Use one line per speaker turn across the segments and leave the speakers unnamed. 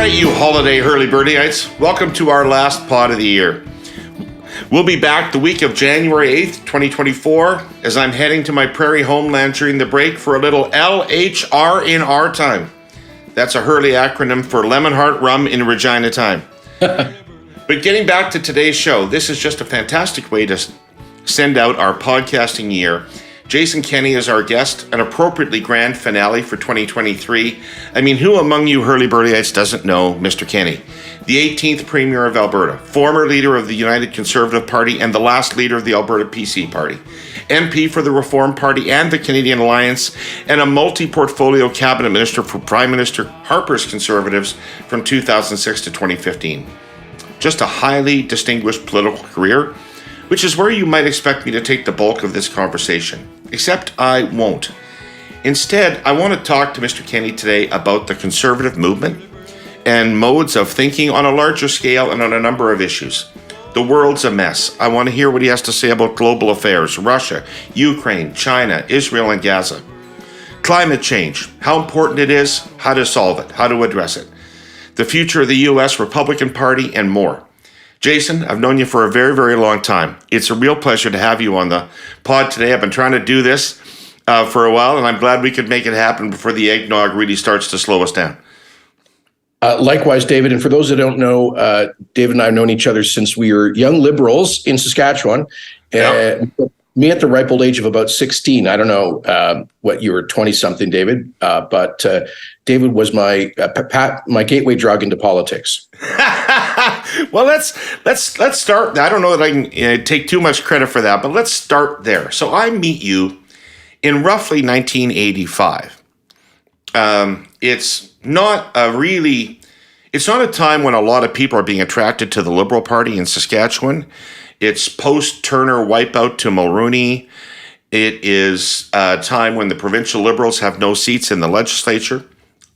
right, you holiday Herle Burly-ites, welcome to our last pod of the year. We'll be back the week of January 8th, 2024, as I'm heading to my prairie homeland during the break for a little LHR in our time. That's a Herle acronym for Lemon Hart Rum in Regina time. But getting back to today's show, this is just a fantastic way to send out our podcasting year. Jason Kenney is our guest, an appropriately grand finale for 2023. I mean, who among you Herle Burly-ites doesn't know Mr. Kenney? The 18th Premier of Alberta, former leader of the United Conservative Party and the last leader of the Alberta PC Party, MP for the Reform Party and the Canadian Alliance, and a multi-portfolio cabinet minister for Prime Minister Harper's Conservatives from 2006 to 2015. Just a highly distinguished political career, which is where you might expect me to take the bulk of this conversation. Except I won't. Instead, I want to talk to Mr. Kenney today about the conservative movement and modes of thinking on a larger scale and on a number of issues. The world's a mess. I want to hear what he has to say about global affairs, Russia, Ukraine, China, Israel, and Gaza. Climate change, how important it is, how to solve it, how to address it. The future of the U.S. Republican Party, and more. Jason, I've known you for a very, very long time. It's a real pleasure to have you on the pod today. I've been trying to do this for a while, and I'm glad we could make it happen before the eggnog really starts to slow us down.
Likewise, David. And for those that don't know, David and I have known each other since we were young liberals in Saskatchewan.
Yep.
Me at the ripe old age of about 16. I don't know what you were, 20-something, David, but David was my gateway drug into politics.
Well, let's start. I don't know that I can take too much credit for that, but let's start there. So I meet you in roughly 1985. It's not a time when a lot of people are being attracted to the Liberal Party in Saskatchewan. It's post-Turner wipeout to Mulroney. It is a time when the provincial Liberals have no seats in the legislature.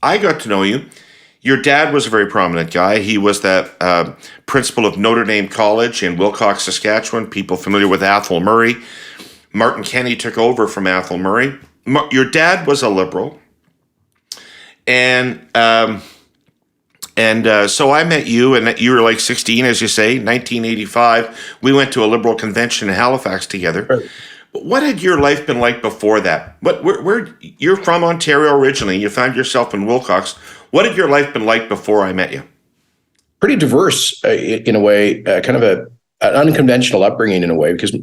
I got to know you. Your dad was a very prominent guy. He was the principal of Notre Dame College in Wilcox, Saskatchewan. People familiar with Athol Murray. Martin Kenney took over from Athol Murray. Your dad was a Liberal. And so I met you, and you were like 16, as you say, 1985. We went to a Liberal convention in Halifax together. Right. What had your life been like before that? Where you're from Ontario originally, you found yourself in Wilcox. What had your life been like before I met you?
Pretty diverse in a way, kind of an unconventional upbringing in a way, because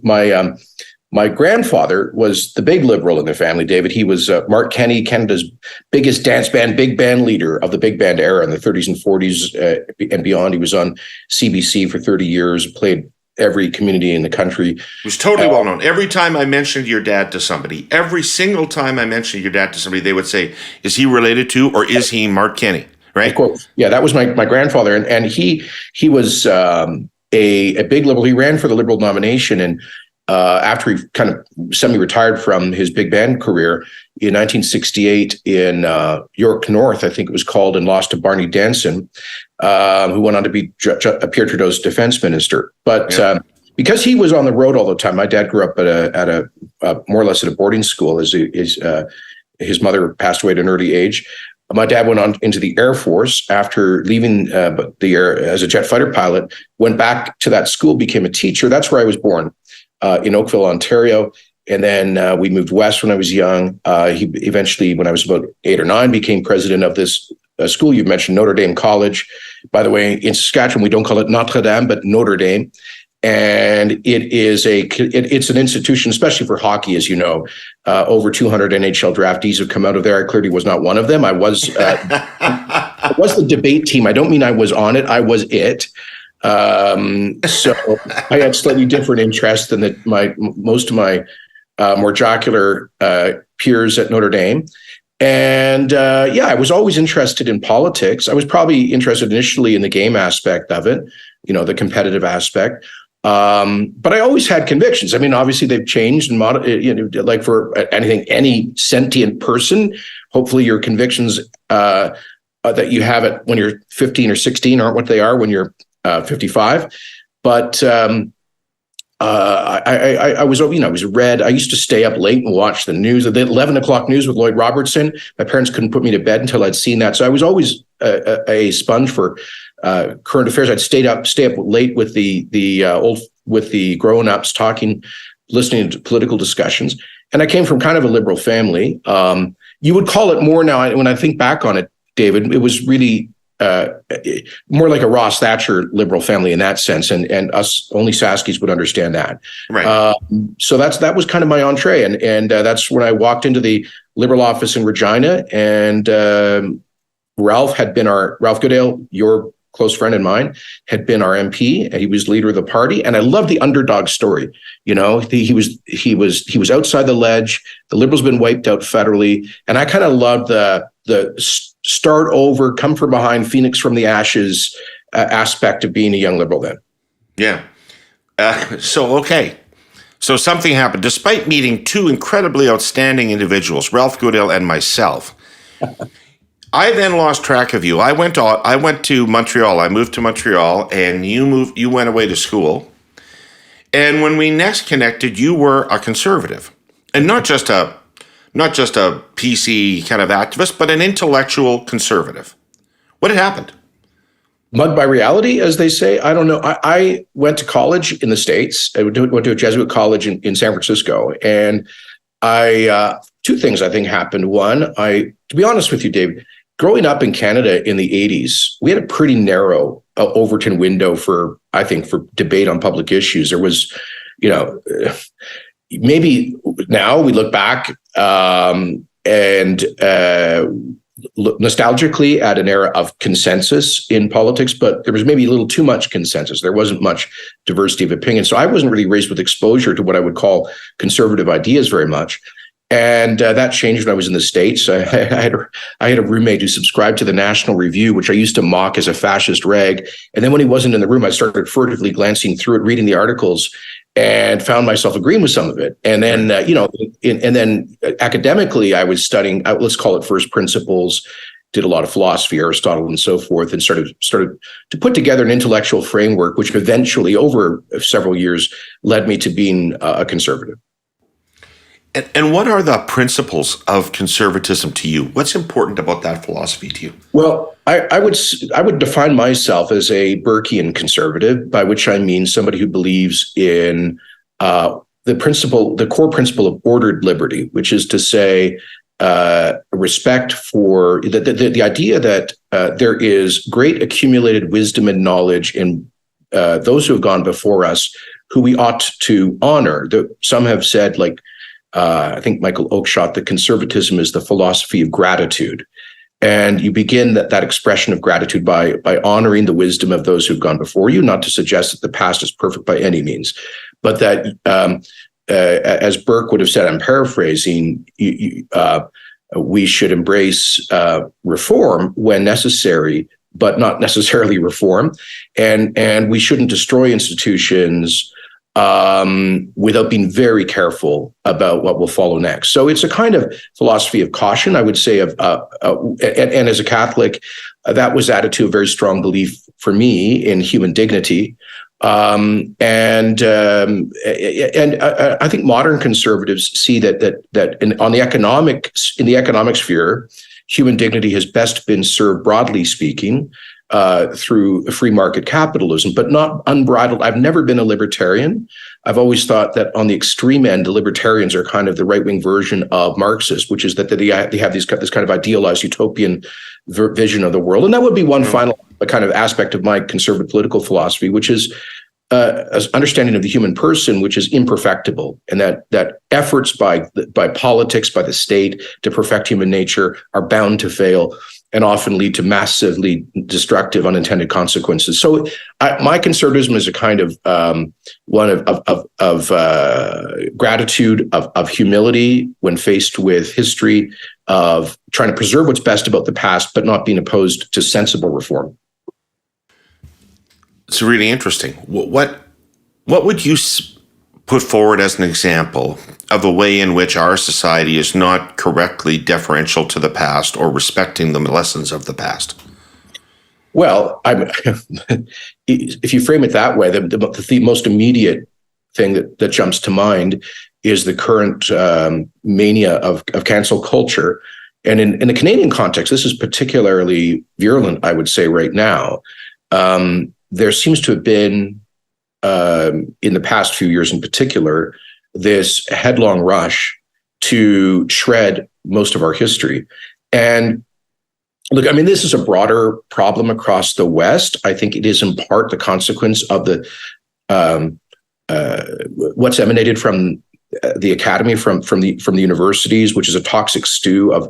my grandfather was the big Liberal in the family, David. He was Mark Kenney, Canada's biggest dance band, big band leader of the big band era in the 30s and 40s and beyond. He was on CBC for 30 years, played every community in the country.
It was totally well known. Every time I mentioned your dad to somebody, every single time I mentioned your dad to somebody, they would say, is he related to or is he Mark Kenney? Right?
Of course. Yeah, that was my grandfather. And he was a big Liberal. He ran for the Liberal nomination, and after he kind of semi-retired from his big band career in 1968 in York North, I think it was called, and lost to Barney Denson, who went on to be Pierre Trudeau's defense minister. But because he was on the road all the time, my dad grew up at a more or less at a boarding school as his mother passed away at an early age. My dad went on into the Air Force after leaving the air as a jet fighter pilot, went back to that school, became a teacher. That's where I was born. In Oakville, Ontario. And then we moved west when I was young. He eventually, when I was about 8 or 9, became president of this school you mentioned, Notre Dame College. By the way, in Saskatchewan, we don't call it Notre Dame, but Notre Dame. And it's an institution, especially for hockey, as you know. Over 200 NHL draftees have come out of there. I clearly was not one of them. I was the debate team. I don't mean I was on it. I was it. So I had slightly different interests than most of my more jocular peers at Notre Dame. And I was always interested in politics. I was probably interested initially in the game aspect of it, the competitive aspect. But I always had convictions. I mean, obviously they've changed and like for anything, any sentient person, hopefully your convictions that you have it when you're 15 or 16 aren't what they are when you're 55. But I was, I was read. I used to stay up late and watch the news. The 11 o'clock news with Lloyd Robertson. My parents couldn't put me to bed until I'd seen that. So I was always a sponge for current affairs. I'd stay up late with the grown-ups talking, listening to political discussions. And I came from kind of a liberal family. You would call it more now, when I think back on it, David, it was really more like a Ross Thatcher liberal family in that sense, and us only Saskies would understand that.
Right.
So that was kind of my entree, and that's when I walked into the Liberal office in Regina, and Ralph Goodale, your close friend and mine, had been our MP, and he was leader of the party. And I love the underdog story. He was outside the ledge. The Liberals been wiped out federally, and I kind of loved the start over, come from behind, Phoenix from the ashes aspect of being a young Liberal then.
Yeah. So something happened. Despite meeting two incredibly outstanding individuals, Ralph Goodale and myself, I then lost track of you. I went to Montreal. I moved to Montreal, and you went away to school. And when we next connected, you were a conservative, and not just a PC kind of activist, but an intellectual conservative. What had happened?
Mugged by reality, as they say. I don't know. I went to college in the States. I went to a Jesuit college in San Francisco, and two things I think happened. One, to be honest with you, David, growing up in Canada in the 80s, we had a pretty narrow Overton window for debate on public issues. There was, maybe now we look back and look nostalgically at an era of consensus in politics, but there was maybe a little too much consensus. There wasn't much diversity of opinion. So I wasn't really raised with exposure to what I would call conservative ideas very much. And that changed when I was in the States. I had a roommate who subscribed to the National Review, which I used to mock as a fascist rag. And then when he wasn't in the room, I started furtively glancing through it, reading the articles, and found myself agreeing with some of it. And then, and then academically, I was studying, let's call it first principles, did a lot of philosophy, Aristotle, and so forth, and started to put together an intellectual framework, which eventually, over several years, led me to being a conservative.
And what are the principles of conservatism to you? What's important about that philosophy to you?
Well, I would define myself as a Burkean conservative, by which I mean somebody who believes in the core principle of ordered liberty, which is to say respect for the idea that there is great accumulated wisdom and knowledge in those who have gone before us, who we ought to honor. Some have said, like, I think Michael Oakeshott, that conservatism is the philosophy of gratitude. And you begin that expression of gratitude by honoring the wisdom of those who've gone before you, not to suggest that the past is perfect by any means, but that, as Burke would have said, I'm paraphrasing, we should embrace reform when necessary, but not necessarily reform. And we shouldn't destroy institutions without being very careful about what will follow next. So it's a kind of philosophy of caution, I would say, and as a Catholic, that was added to a very strong belief for me in human dignity. And I think modern conservatives see that in the economic sphere, human dignity has best been served, broadly speaking, through free market capitalism, but not unbridled. I've never been a libertarian. I've always thought that on the extreme end, the libertarians are kind of the right-wing version of Marxist, which is that they have this kind of idealized utopian vision of the world. And that would be one final kind of aspect of my conservative political philosophy, which is understanding of the human person, which is imperfectible, and that efforts by politics, by the state to perfect human nature are bound to fail and often lead to massively destructive unintended consequences. So my conservatism is a kind of one of gratitude, of humility when faced with history, of trying to preserve what's best about the past, but not being opposed to sensible reform.
It's really interesting. What would you put forward as an example of a way in which our society is not correctly deferential to the past or respecting the lessons of the past?
Well, if you frame it that way, the most immediate thing that jumps to mind is the current mania of cancel culture. And in the Canadian context, this is particularly virulent, I would say, right now. There seems to have been, in the past few years in particular, this headlong rush to shred most of our history. And look, I mean, this is a broader problem across the West. I think it is in part the consequence of the what's emanated from the academy, from the universities, which is a toxic stew of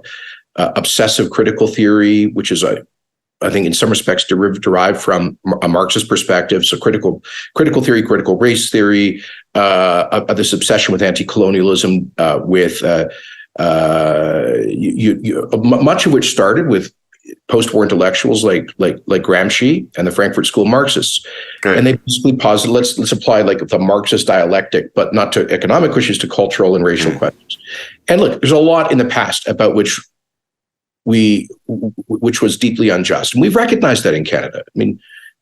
obsessive critical theory, which is I think in some respects derived from a Marxist perspective. So critical theory, critical race theory, of this obsession with anti-colonialism, with much of which started with post-war intellectuals like Gramsci and the Frankfurt School Marxists. Okay. And they basically posited, let's apply like the Marxist dialectic, but not to economic issues, to cultural and racial questions. And look, there's a lot in the past about which was deeply unjust. And we've recognized that in Canada. I mean,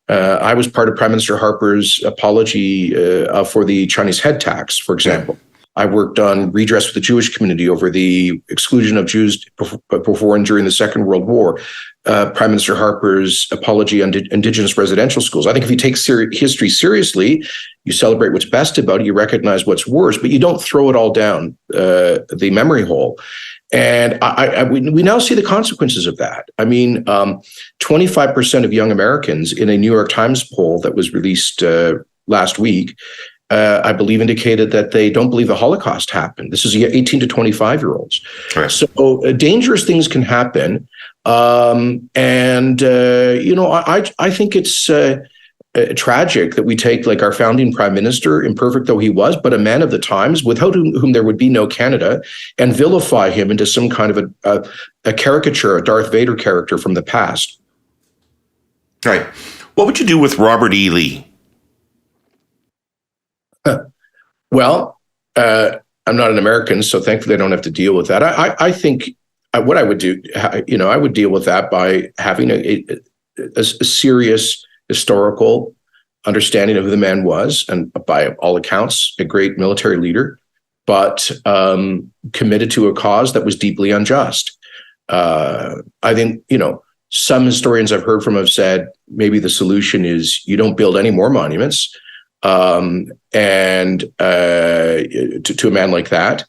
I was part of Prime Minister Harper's apology for the Chinese head tax, for example. I worked on redress with the Jewish community over the exclusion of Jews before and during the Second World War. Prime Minister Harper's apology on Indigenous residential schools. I think if you take history seriously, you celebrate what's best about it, you recognize what's worse, but you don't throw it all down the memory hole. And we now see the consequences of that. I mean, 25% of young Americans in a New York Times poll that was released last week, I believe, indicated that they don't believe the Holocaust happened. This is 18 to 25-year-olds. Right. So dangerous things can happen. I think it's tragic that we take like our founding prime minister, imperfect though he was, but a man of the times, without whom there would be no Canada, and vilify him into some kind of a caricature, a Darth Vader character from the past.
Right. What would you do with Robert E. Lee?
Well, I'm not an American, so thankfully I don't have to deal with that. I think what I would do, I would deal with that by having a serious historical understanding of who the man was, and by all accounts, a great military leader, but committed to a cause that was deeply unjust. I think, some historians I've heard from have said maybe the solution is you don't build any more monuments to a man like that,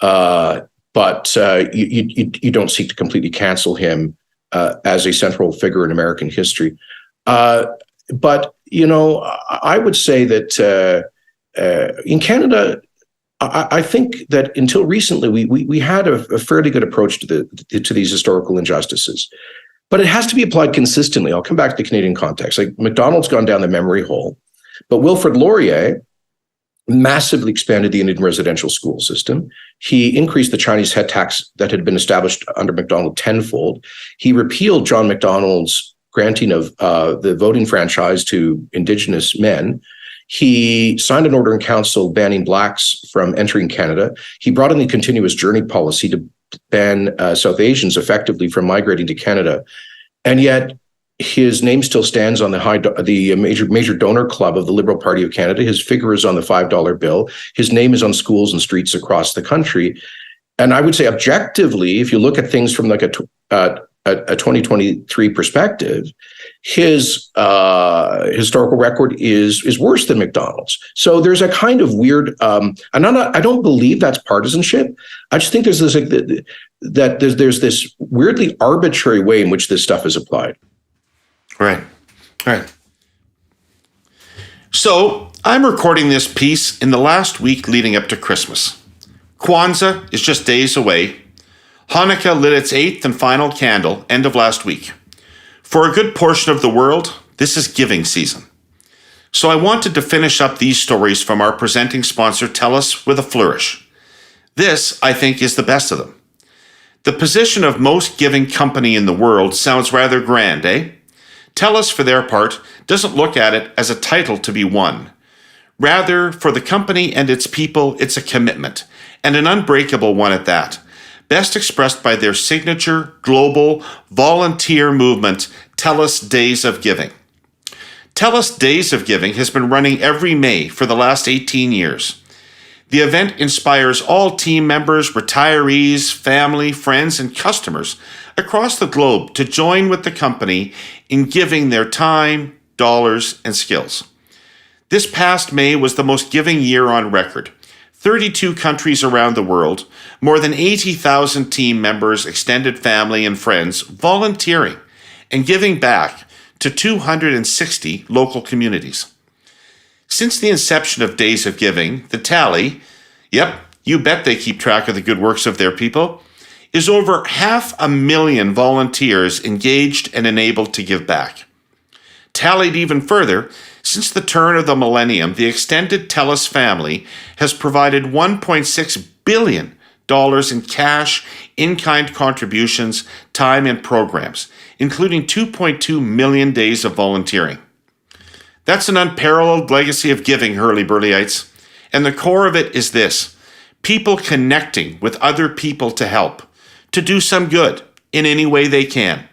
but you don't seek to completely cancel him as a central figure in American history. But I would say that in Canada, I think that until recently we had a fairly good approach to these historical injustices, but it has to be applied consistently. I'll come back to the Canadian context. Like McDonald's gone down the memory hole. But Wilfrid Laurier massively expanded the Indian residential school system. He increased the Chinese head tax that had been established under Macdonald tenfold. He repealed John Macdonald's granting of the voting franchise to Indigenous men. He signed an order in council banning Blacks from entering Canada. He brought in the continuous journey policy to ban South Asians effectively from migrating to Canada. And yet, his name still stands on the major donor club of the Liberal Party of Canada. His figure is on the $5 bill. His name is on schools and streets across the country. And I would say objectively, if you look at things from like a 2023 perspective, his historical record is worse than McDonald's. So there's a kind of weird, I don't believe that's partisanship. I just think there's this there's this weirdly arbitrary way in which this stuff is applied.
Right. So I'm recording this piece in the last week leading up to Christmas. Kwanzaa is just days away. Hanukkah lit its 8th and final candle end of last week. For a good portion of the world, this is giving season. So I wanted to finish up these stories from our presenting sponsor, TELUS, with a flourish. This, I think, is the best of them. The position of most giving company in the world sounds rather grand, eh? TELUS, for their part, doesn't look at it as a title to be won. Rather, for the company and its people, it's a commitment, and an unbreakable one at that, best expressed by their signature, global, volunteer movement, TELUS Days of Giving. TELUS Days of Giving has been running every May for the last 18 years. The event inspires all team members, retirees, family, friends, and customers across the globe to join with the company in giving their time, dollars, and skills. This past May was the most giving year on record. 32 countries around the world, more than 80,000 team members, extended family, and friends volunteering and giving back to 260 local communities. Since the inception of Days of Giving, the tally, yep, you bet they keep track of the good works of their people, is over 500,000 volunteers engaged and enabled to give back. Tallied even further, since the turn of the millennium, the extended TELUS family has provided $1.6 billion in cash, in-kind contributions, time, and programs, including 2.2 million days of volunteering. That's an unparalleled legacy of giving, Herle Burly-ites, and the core of it is this: people connecting with other people to help, to do some good in any way they can.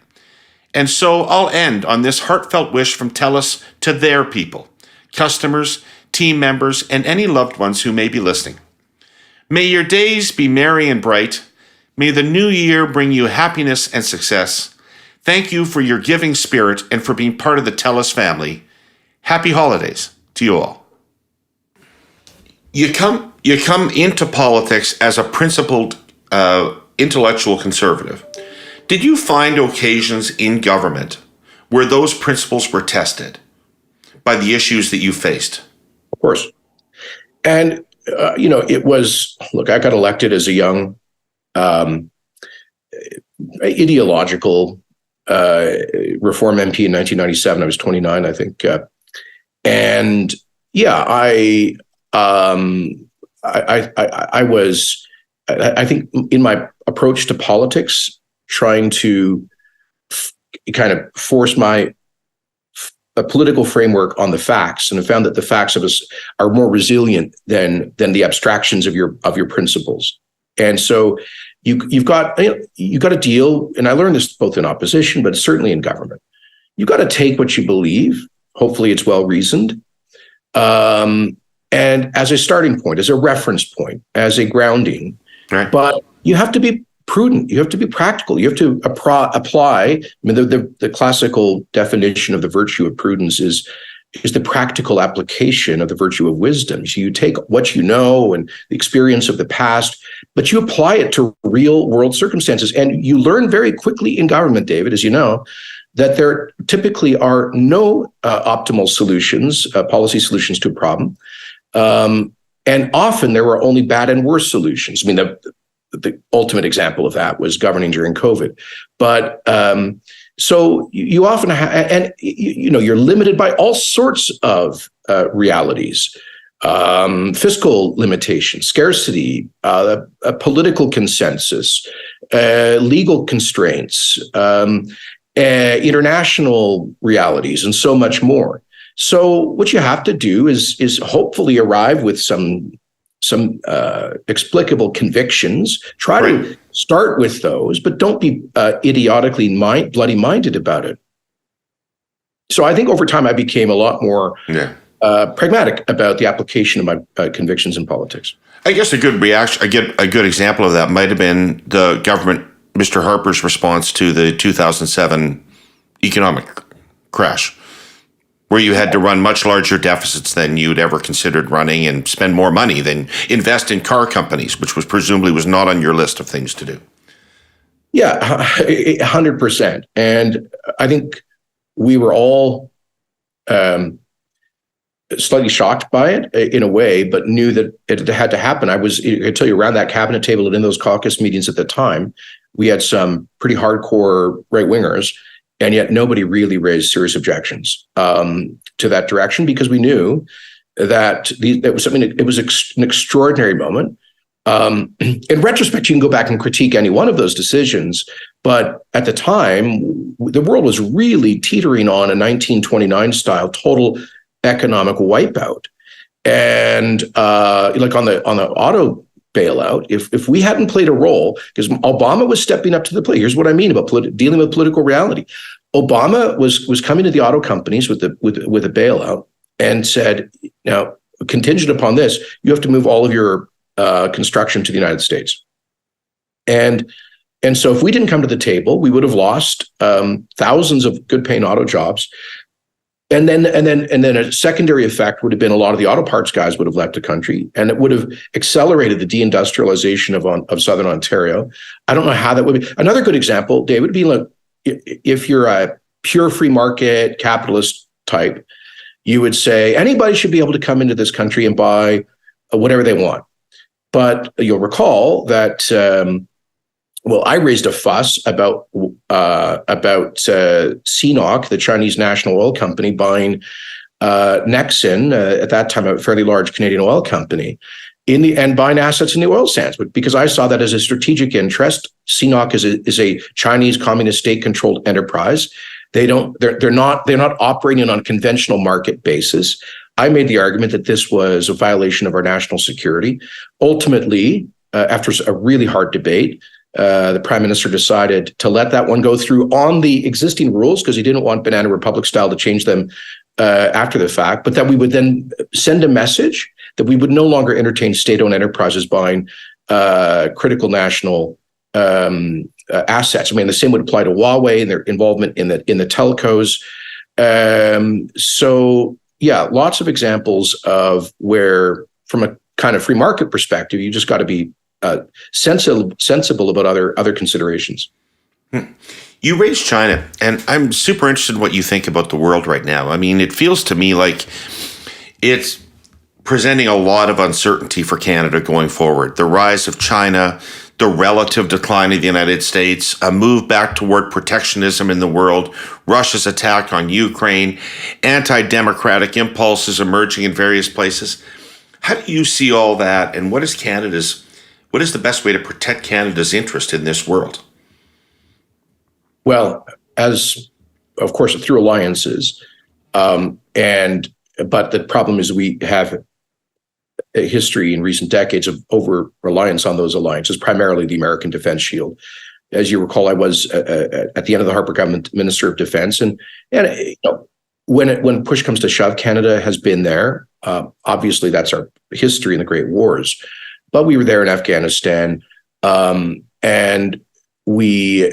And so I'll end on this heartfelt wish from TELUS to their people, customers, team members, and any loved ones who may be listening. May your days be merry and bright. May the new year bring you happiness and success. Thank you for your giving spirit and for being part of the TELUS family. Happy holidays to you all. You come into politics as a principled intellectual conservative. Did you find occasions in government where those principles were tested by the issues that you faced?
Of course. And, it was, look, I got elected as a young ideological Reform MP in 1997. I was 29, I think. And yeah, I was, I think in my approach to politics, trying to kind of force a political framework on the facts, and I found that the facts of us are more resilient than the abstractions of your principles. And so you've got to deal, and I learned this both in opposition, but certainly in government. You've got to take what you believe. Hopefully, it's well reasoned, and as a starting point, as a reference point, as a grounding.
Right. But
you have to be prudent. You have to be practical. You have to apply. I mean, the classical definition of the virtue of prudence is the practical application of the virtue of wisdom. So you take what you know and the experience of the past, but you apply it to real world circumstances. And you learn very quickly in government, David, as you know, that there typically are no optimal solutions, policy solutions to a problem. And often there were only bad and worse solutions. I mean, the ultimate example of that was governing during COVID. But so you often and you're limited by all sorts of realities, fiscal limitations, scarcity, a political consensus, legal constraints, international realities, and so much more. So what you have to do is hopefully arrive with some explicable convictions. Try to start with those, but don't be idiotically bloody-minded about it. So I think over time I became a lot more pragmatic about the application of my convictions in politics.
I guess a good example of that might have been the government, Mr. Harper's response to the 2007 economic crash, where you had to run much larger deficits than you'd ever considered running and spend more money than invest in car companies, which was presumably not on your list of things to do.
Yeah, 100%. And I think we were all slightly shocked by it in a way, but knew that it had to happen. I tell you, around that cabinet table and in those caucus meetings at the time, we had some pretty hardcore right-wingers, and yet nobody really raised serious objections to that direction, because we knew that it was something. It was an extraordinary moment. In retrospect, you can go back and critique any one of those decisions, but at the time, the world was really teetering on a 1929 style total economic wipeout, and like on the auto bailout, if we hadn't played a role, because Obama was stepping up to the plate. Here's what I mean about dealing with political reality. Obama was coming to the auto companies with a bailout and said, now, contingent upon this, you have to move all of your construction to the United States. And so if we didn't come to the table, we would have lost thousands of good-paying auto jobs. And then a secondary effect would have been a lot of the auto parts guys would have left the country, and it would have accelerated the deindustrialization of Southern Ontario. I don't know how that would be. Another good example, David, would be like if you're a pure free market capitalist type, you would say anybody should be able to come into this country and buy whatever they want. But you'll recall that. I raised a fuss about CNOOC, the Chinese national oil company, buying Nexen, at that time a fairly large Canadian oil company, and buying assets in the oil sands, because I saw that as a strategic interest. CNOOC is a Chinese communist state-controlled enterprise. They're not operating on a conventional market basis. I made the argument that this was a violation of our national security. Ultimately, after a really hard debate, the Prime Minister decided to let that one go through on the existing rules because he didn't want Banana Republic style to change them after the fact, but that we would then send a message that we would no longer entertain state-owned enterprises buying critical national assets. I mean, the same would apply to Huawei and their involvement in the telcos. So yeah, lots of examples of where, from a kind of free market perspective, you just got to be sensible about other considerations.
You raised China, and I'm super interested in what you think about the world right now. I mean, it feels to me like it's presenting a lot of uncertainty for Canada going forward. The rise of China, the relative decline of the United States, a move back toward protectionism in the world, Russia's attack on Ukraine, anti-democratic impulses emerging in various places. How do you see all that, and what is the best way to protect Canada's interest in this world?
Well, as of course through alliances, but the problem is we have a history in recent decades of over-reliance on those alliances, primarily the American Defense Shield. As you recall, I was at the end of the Harper government Minister of Defense, and when push comes to shove, Canada has been there. Obviously, that's our history in the Great Wars. But we were there in Afghanistan, and we,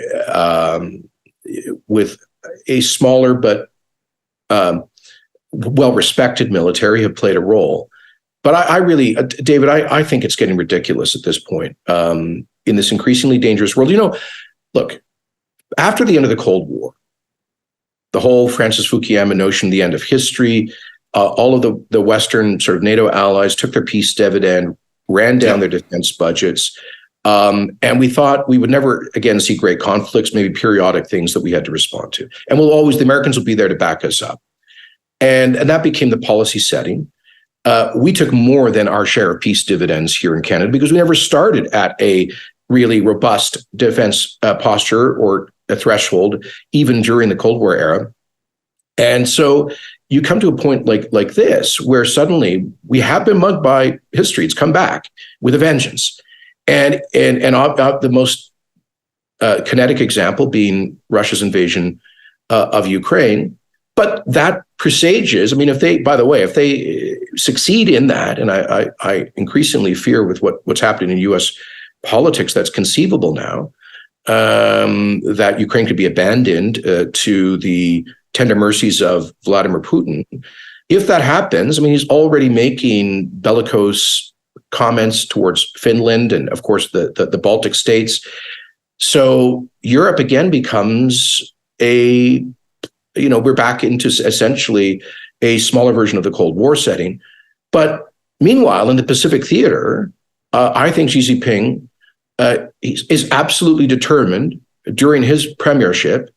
with a smaller but well-respected military, have played a role. But I really, David, I think it's getting ridiculous at this point in this increasingly dangerous world. Look, after the end of the Cold War, the whole Francis Fukuyama notion, the end of history, all of the Western sort of NATO allies took their peace dividend, ran down their defense budgets, and we thought we would never again see great conflicts, maybe periodic things that we had to respond to. And the Americans will be there to back us up. And that became the policy setting. We took more than our share of peace dividends here in Canada because we never started at a really robust defense posture or a threshold, even during the Cold War era. And so you come to a point like this, where suddenly we have been mugged by history. It's come back with a vengeance. And the most kinetic example being Russia's invasion of Ukraine. But that presages, if they succeed in that, and I increasingly fear with what's happening in U.S. politics that's conceivable now, that Ukraine could be abandoned to the tender mercies of Vladimir Putin. If that happens, he's already making bellicose comments towards Finland and, of course, the Baltic states. So Europe again becomes we're back into essentially a smaller version of the Cold War setting. But meanwhile, in the Pacific theater, I think Xi Jinping is absolutely determined during his premiership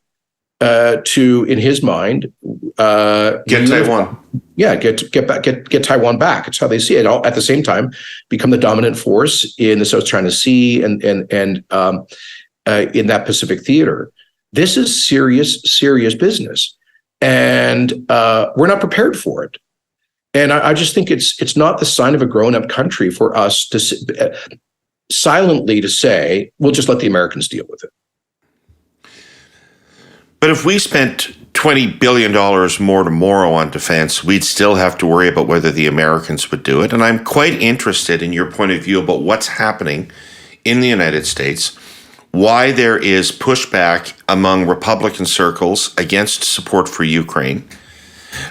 to, in his mind,
get Taiwan.
Yeah, get Taiwan back. It's how they see it. At the same time, become the dominant force in the South China Sea and in that Pacific theater. This is serious business, and we're not prepared for it. And I just think it's not the sign of a grown-up country for us to silently to say, we'll just let the Americans deal with it.
But if we spent $20 billion more tomorrow on defense, we'd still have to worry about whether the Americans would do it. And I'm quite interested in your point of view about what's happening in the United States, why there is pushback among Republican circles against support for Ukraine.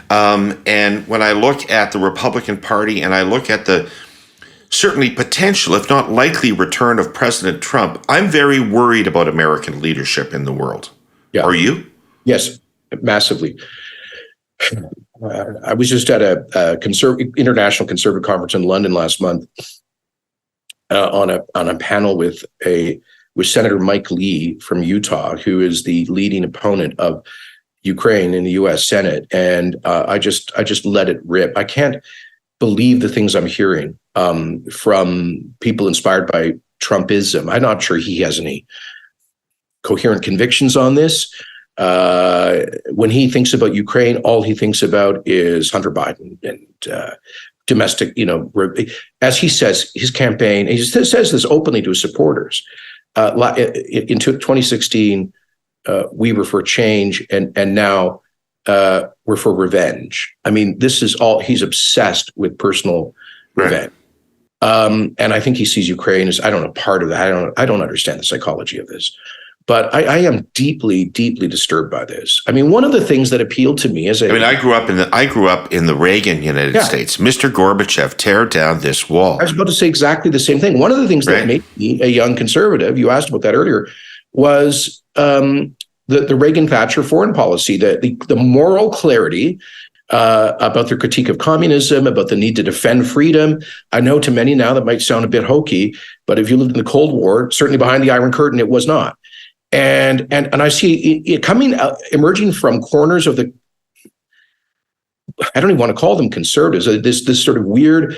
And when I look at the Republican Party and I look at the certainly potential, if not likely, return of President Trump, I'm very worried about American leadership in the world. Yeah. Are you?
Yes, massively. I was just at a international conservative conference in London last month on a panel with Senator Mike Lee from Utah, who is the leading opponent of Ukraine in the U.S. Senate, and I just let it rip. I can't believe the things I'm hearing from people inspired by Trumpism. I'm not sure he has any coherent convictions on this. When he thinks about Ukraine, all he thinks about is Hunter Biden and domestic, as he says, his campaign, he says this openly to his supporters. In 2016, we were for change, and now we're for revenge. I mean, this is all, he's obsessed with personal revenge. And I think he sees Ukraine as, I don't know, part of that. I don't understand the psychology of this. But I am deeply, deeply disturbed by this. I mean, one of the things that appealed to me as
I grew up in the Reagan United States. Mr. Gorbachev, tear down this wall.
I was about to say exactly the same thing. One of the things that made me a young conservative, you asked about that earlier, was the Reagan-Thatcher foreign policy, the moral clarity about their critique of communism, about the need to defend freedom. I know to many now that might sound a bit hokey, but if you lived in the Cold War, certainly behind the Iron Curtain, it was not. And I see it coming out, emerging from corners of the, I don't even want to call them conservatives, this sort of weird,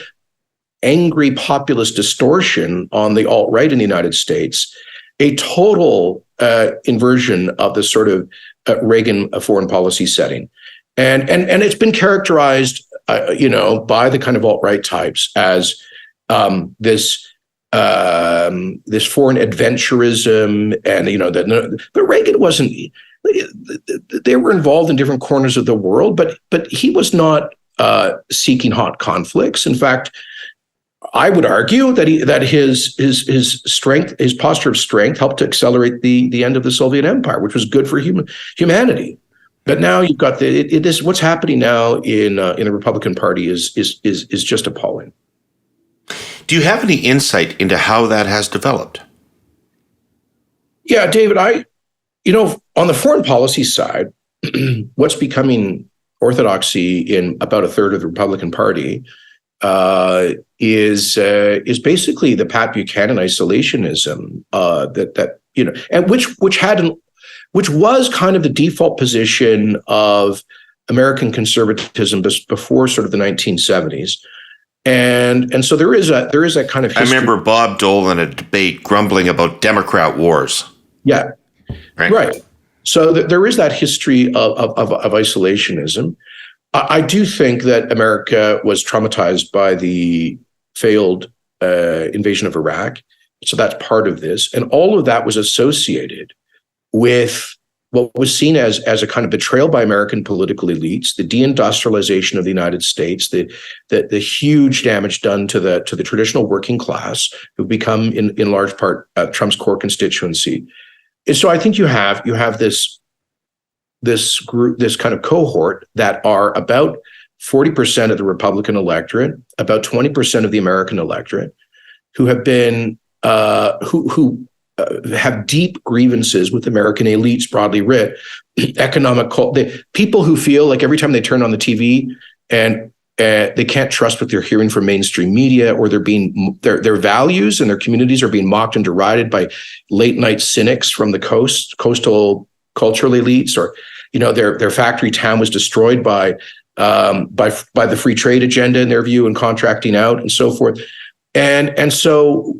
angry populist distortion on the alt-right in the United States, a total inversion of the sort of Reagan foreign policy setting. And it's been characterized, by the kind of alt-right types as this foreign adventurism, and but Reagan wasn't. They were involved in different corners of the world, but he was not seeking hot conflicts. In fact, I would argue that his strength, his posture of strength, helped to accelerate the end of the Soviet Empire, which was good for humanity. But now you've got this. What's happening now in the Republican Party is just appalling.
Do you have any insight into how that has developed?
Yeah, David, on the foreign policy side, what's becoming orthodoxy in about a third of the Republican Party is basically the Pat Buchanan isolationism and which was kind of the default position of American conservatism before sort of the 1970s. And so there is that kind of history.
I remember Bob Dole in a debate grumbling about Democrat wars.
Yeah, right. So there is that history of isolationism. I do think that America was traumatized by the failed invasion of Iraq. So that's part of this. And all of that was associated with what was seen as a kind of betrayal by American political elites, the deindustrialization of the United States, the huge damage done to the traditional working class, who become in large part Trump's core constituency. And so I think you have this group, this kind of cohort that are about 40% of the Republican electorate, about 20% of the American electorate, who have been who have deep grievances with American elites, broadly writ, the people who feel like every time they turn on the TV and they can't trust what they're hearing from mainstream media, or their values and their communities are being mocked and derided by late night cynics from the coastal cultural elites, or their factory town was destroyed by the free trade agenda in their view, and contracting out and so forth, and so.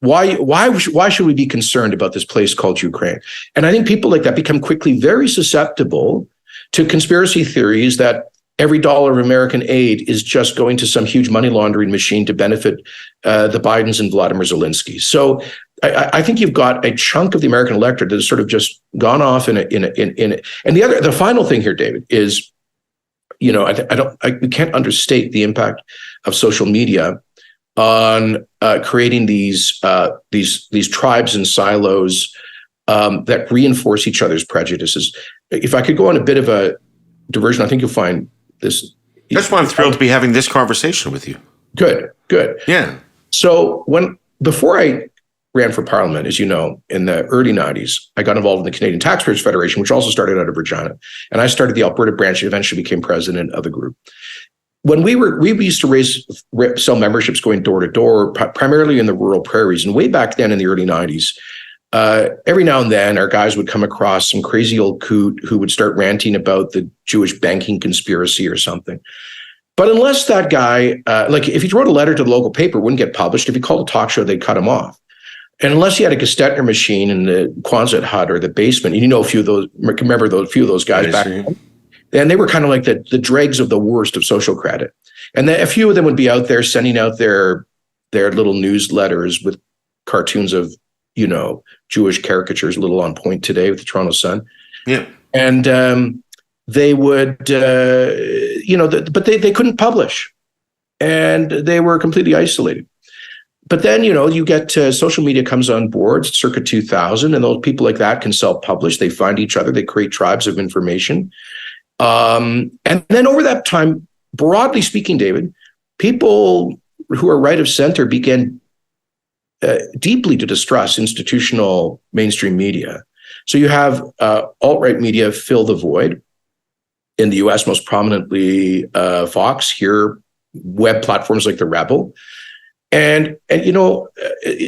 Why should we be concerned about this place called Ukraine? And I think people like that become quickly very susceptible to conspiracy theories that every dollar of American aid is just going to some huge money laundering machine to benefit the Bidens and Vladimir Zelensky. So I think you've got a chunk of the American electorate that has sort of just gone off in it. And the final thing here, David, is, you know, we can't understate the impact of social media on creating these tribes and silos that reinforce each other's prejudices. If I could go on a bit of a diversion, I think you'll find this.
That's why I'm thrilled to be having this conversation with you.
Good.
Yeah.
So before I ran for Parliament, as you know, in the early 90s, I got involved in the Canadian Taxpayers Federation, which also started out of Regina. And I started the Alberta branch and eventually became president of the group. When we used to sell memberships going door to door, primarily in the rural prairies. And way back then in the early 90s, every now and then our guys would come across some crazy old coot who would start ranting about the Jewish banking conspiracy or something. But unless that guy, like if he wrote a letter to the local paper, it wouldn't get published. If he called a talk show, they'd cut him off. And unless you had a Gestetner machine in the Quonset hut or the basement, and you know a few of those, remember those few of those guys back then, and they were kind of like the dregs of the worst of social credit. And then a few of them would be out there sending out their little newsletters with cartoons of, you know, Jewish caricatures, a little on point today with the Toronto Sun.
Yeah.
And they would, but they couldn't publish, and they were completely isolated. But then, you know, you get social media comes on board circa 2000, and those people like that can self-publish. They find each other. They create tribes of information. And then over that time, broadly speaking, David, people who are right of center began deeply to distrust institutional mainstream media. So you have alt-right media fill the void. In the US, most prominently Fox, here, web platforms like The Rebel. And you know,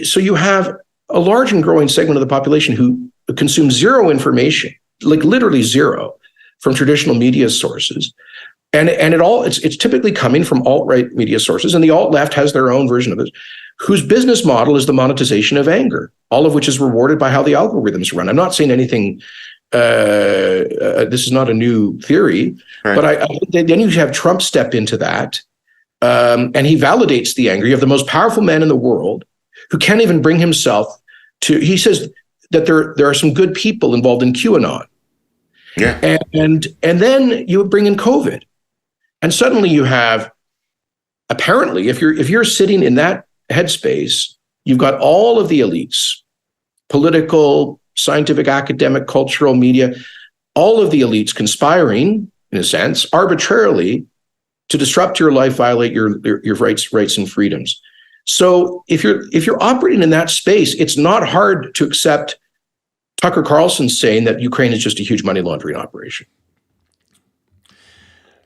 so you have a large and growing segment of the population who consumes zero information, like literally zero, from traditional media sources. And it's typically coming from alt-right media sources, and the alt-left has their own version of it, whose business model is the monetization of anger, all of which is rewarded by how the algorithms run. I'm not saying anything, this is not a new theory, right. But then you have Trump step into that, and he validates the anger. You have the most powerful man in the world who can't even bring himself to, he says that there are some good people involved in QAnon.
Yeah.
And then you bring in COVID. And suddenly you have, apparently, if you're sitting in that headspace, you've got all of the elites, political, scientific, academic, cultural, media, all of the elites conspiring, in a sense, arbitrarily to disrupt your life, violate your rights and freedoms. So if you're operating in that space, it's not hard to accept Tucker Carlson saying that Ukraine is just a huge money laundering operation.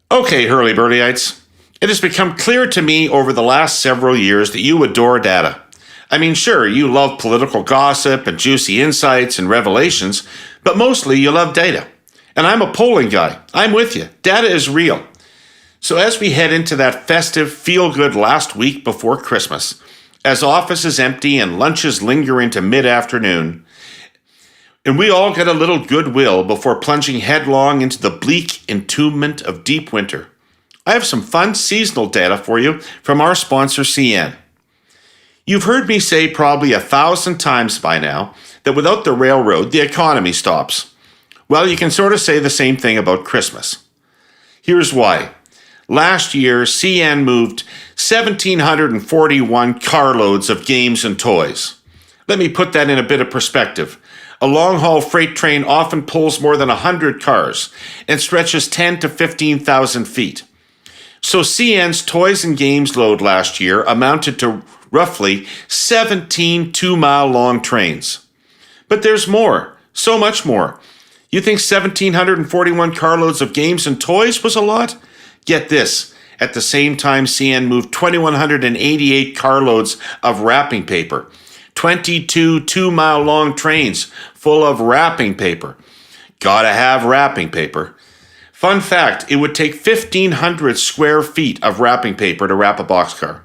Okay, Herle Burly-ites. It has become clear to me over the last several years that you adore data. I mean, sure, you love political gossip and juicy insights and revelations, but mostly you love data. And I'm a polling guy. I'm with you. Data is real. So as we head into that festive, feel-good last week before Christmas, as offices empty and lunches linger into mid-afternoon, and we all get a little goodwill before plunging headlong into the bleak entombment of deep winter, I have some fun seasonal data for you from our sponsor, CN. You've heard me say probably 1,000 times by now that without the railroad, the economy stops. Well, you can sort of say the same thing about Christmas. Here's why. Last year, CN moved 1,741 carloads of games and toys. Let me put that in a bit of perspective. A long-haul freight train often pulls more than 100 cars and stretches 10 to 15,000 feet. So CN's toys and games load last year amounted to roughly 17 two-mile-long trains. But there's more, so much more. You think 1,741 carloads of games and toys was a lot? Get this, at the same time CN moved 2,188 carloads of wrapping paper. 22 two-mile-long trains full of wrapping paper. Gotta have wrapping paper. Fun fact, it would take 1,500 square feet of wrapping paper to wrap a boxcar.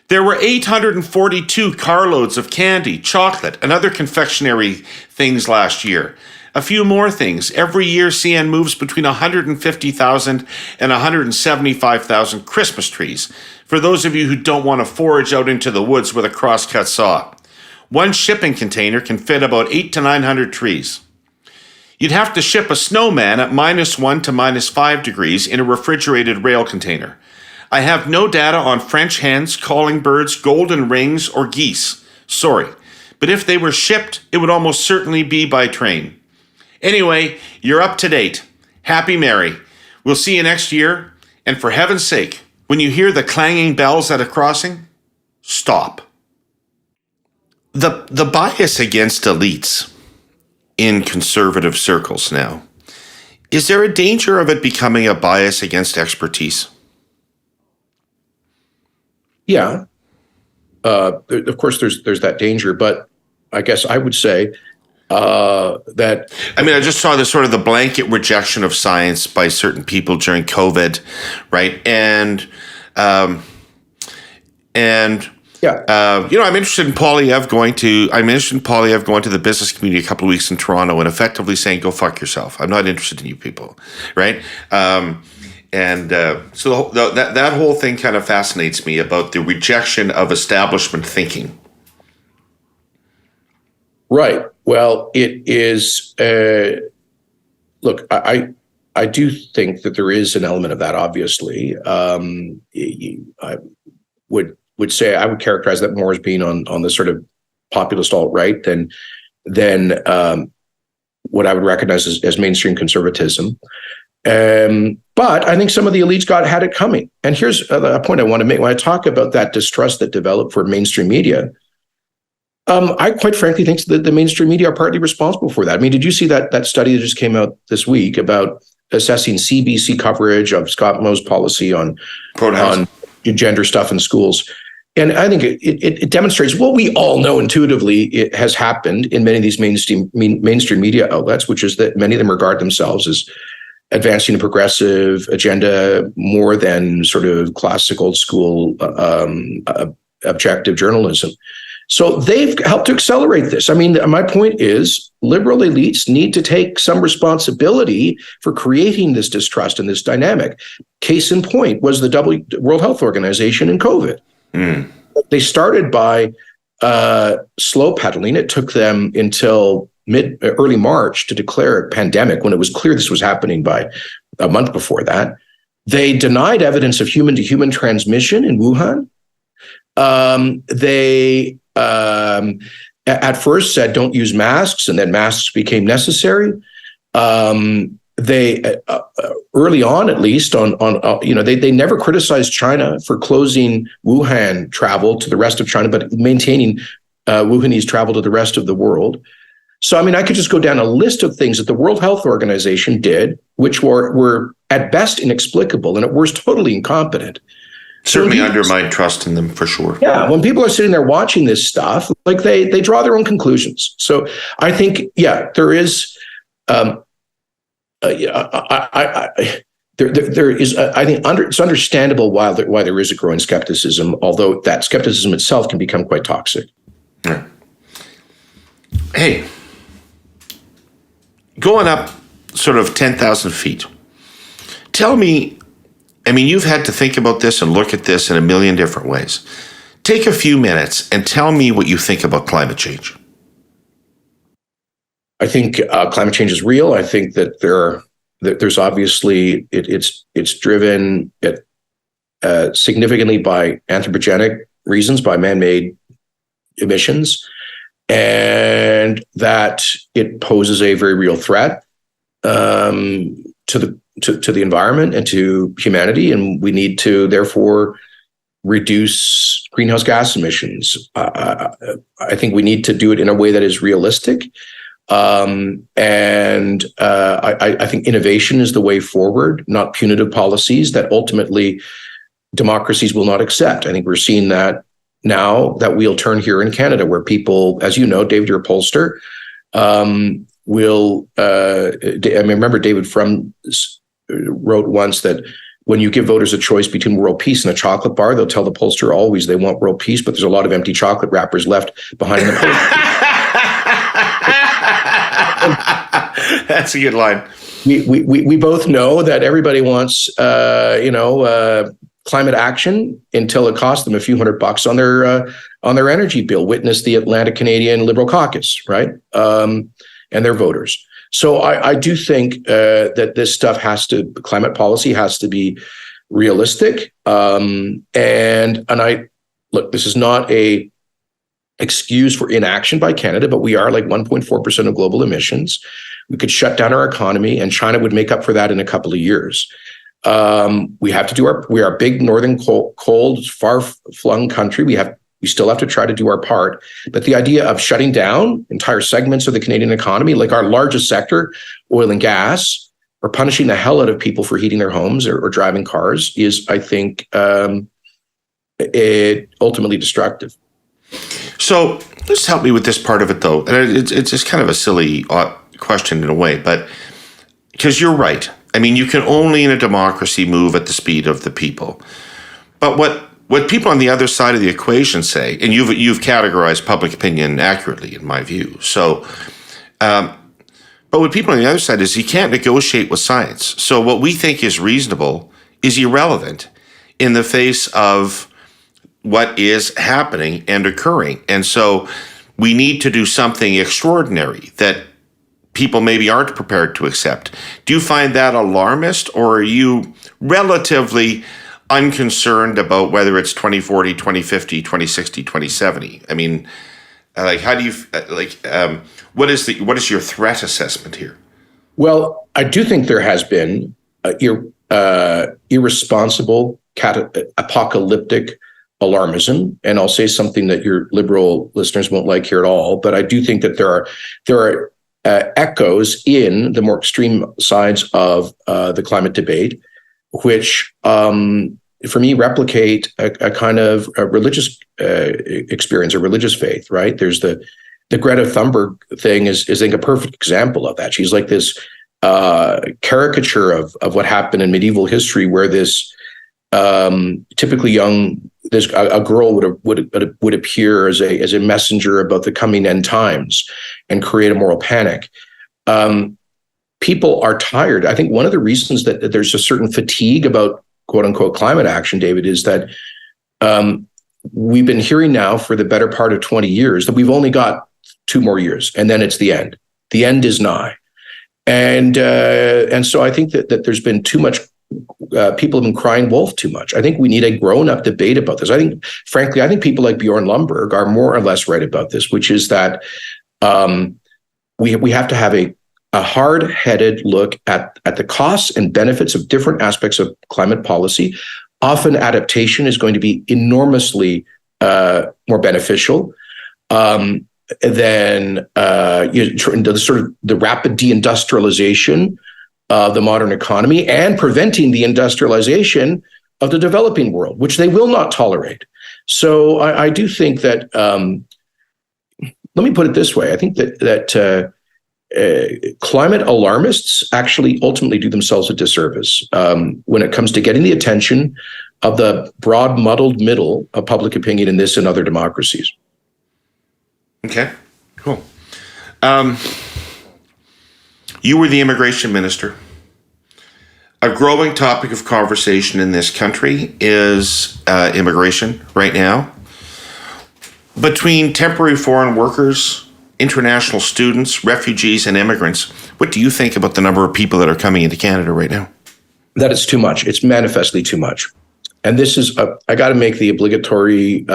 There were 842 carloads of candy, chocolate, and other confectionery things last year. A few more things. Every year, CN moves between 150,000 and 175,000 Christmas trees, for those of you who don't want to forage out into the woods with a crosscut saw. One shipping container can fit about 800 to 900 trees. You'd have to ship a snowman at -1 to -5 degrees in a refrigerated rail container. I have no data on French hens, calling birds, golden rings, or geese. Sorry. But if they were shipped, it would almost certainly be by train. Anyway, you're up to date. Happy Mary. We'll see you next year. And for heaven's sake, when you hear the clanging bells at a crossing, stop. The bias against elites in conservative circles now, is there a danger of it becoming a bias against expertise?
Yeah. Of course, there's that danger, but I guess I would say that.
I mean, I just saw the sort of the blanket rejection of science by certain people during COVID, right? And
Yeah.
I'm interested in Poilievre going to the business community a couple of weeks in Toronto and effectively saying, "Go fuck yourself. I'm not interested in you people," right? So that whole thing kind of fascinates me about the rejection of establishment thinking.
Right. Well, it is. Look, I do think that there is an element of that. Obviously, I would say I would characterize that more as being on the sort of populist alt-right than what I would recognize as mainstream conservatism. But I think some of the elites had it coming. And here's a point I want to make. When I talk about that distrust that developed for mainstream media, I quite frankly think that the mainstream media are partly responsible for that. I mean, did you see that study that just came out this week about assessing CBC coverage of Scott Moe's policy on gender stuff in schools? And I think it demonstrates what we all know intuitively it has happened in many of these mainstream media outlets, which is that many of them regard themselves as advancing a progressive agenda more than sort of classic old school objective journalism. So they've helped to accelerate this. I mean, my point is liberal elites need to take some responsibility for creating this distrust and this dynamic. Case in point was the World Health Organization in COVID. They started by slow pedaling. It took them until early March to declare a pandemic when it was clear this was happening by a month before that. They denied evidence of human-to-human transmission in Wuhan. They at first said don't use masks, and then masks became necessary. They early on, at least, they never criticized China for closing Wuhan travel to the rest of China, but maintaining Wuhanese travel to the rest of the world. So, I mean, I could just go down a list of things that the World Health Organization did, which were at best inexplicable and at worst totally incompetent.
Certainly undermined trust in them for sure.
Yeah, when people are sitting there watching this stuff, like they draw their own conclusions. So I think, yeah, there is. There is. I think it's understandable why there is a growing skepticism, although that skepticism itself can become quite toxic.
Yeah. Hey, going up sort of 10,000 feet. Tell me. I mean, you've had to think about this and look at this in a million different ways. Take a few minutes and tell me what you think about climate change.
I think climate change is real. I think that there's obviously it's driven significantly by anthropogenic reasons, by man-made emissions, and that it poses a very real threat to the environment and to humanity, and we need to therefore reduce greenhouse gas emissions. I think we need to do it in a way that is realistic. I think innovation is the way forward, not punitive policies that ultimately democracies will not accept. I think we're seeing that now, that wheel turn here in Canada, where people, as you know, David, you're a pollster, I remember David Frum wrote once that when you give voters a choice between world peace and a chocolate bar, they'll tell the pollster always they want world peace, but there's a lot of empty chocolate wrappers left behind the pollster.
That's a good line.
We both know that everybody wants climate action until it cost them a few $100 on their energy bill. Witness the Atlantic Canadian Liberal Caucus, right? And their voters. So I do think that this stuff climate policy has to be realistic. And I look, this is not a excuse for inaction by Canada, but we are like 1.4% of global emissions. We could shut down our economy, and China would make up for that in a couple of years. We have to we are a big northern cold, far-flung country. We still have to try to do our part. But the idea of shutting down entire segments of the Canadian economy, like our largest sector, oil and gas, or punishing the hell out of people for heating their homes or driving cars is, I think, ultimately destructive.
So just help me with this part of it, though. And it's just kind of a silly question in a way, but because you're right. I mean, you can only in a democracy move at the speed of the people. But what people on the other side of the equation say, and you've categorized public opinion accurately, in my view. So, but what people on the other side is you can't negotiate with science. So what we think is reasonable is irrelevant in the face of what is happening and occurring. And so we need to do something extraordinary that people maybe aren't prepared to accept. Do you find that alarmist, or are you relatively unconcerned about whether it's 2040, 2050, 2060, 2070? I mean, like, how do you, what is your threat assessment here?
Well, I do think there has been irresponsible, apocalyptic alarmism, and I'll say something that your liberal listeners won't like here at all, but I do think that there are echoes in the more extreme sides of the climate debate, which for me replicate a kind of a religious experience, a religious faith, right? There's the Greta Thunberg thing is I think a perfect example of that. She's like this caricature of what happened in medieval history, where this typically young, a girl would appear as a messenger about the coming end times and create a moral panic. People are tired. I think one of the reasons that there's a certain fatigue about quote unquote climate action, David, is that we've been hearing now for the better part of 20 years that we've only got 2 more years, and then it's the end. The end is nigh. And so I think that there's been too much. People have been crying wolf too much. I think we need a grown-up debate about this. Frankly, I think people like Bjorn Lomborg are more or less right about this, which is that we have to have a hard-headed look at the costs and benefits of different aspects of climate policy. Often adaptation is going to be enormously more beneficial than the rapid deindustrialization of the modern economy and preventing the industrialization of the developing world, which they will not tolerate. So I do think that, let me put it this way, I think that climate alarmists actually ultimately do themselves a disservice when it comes to getting the attention of the broad, muddled middle of public opinion in this and other democracies.
Okay, cool. You were the immigration minister. A growing topic of conversation in this country is immigration right now. Between temporary foreign workers, international students, refugees, and immigrants, what do you think about the number of people that are coming into Canada right now?
That it's too much. It's manifestly too much. And this is, I got to make the obligatory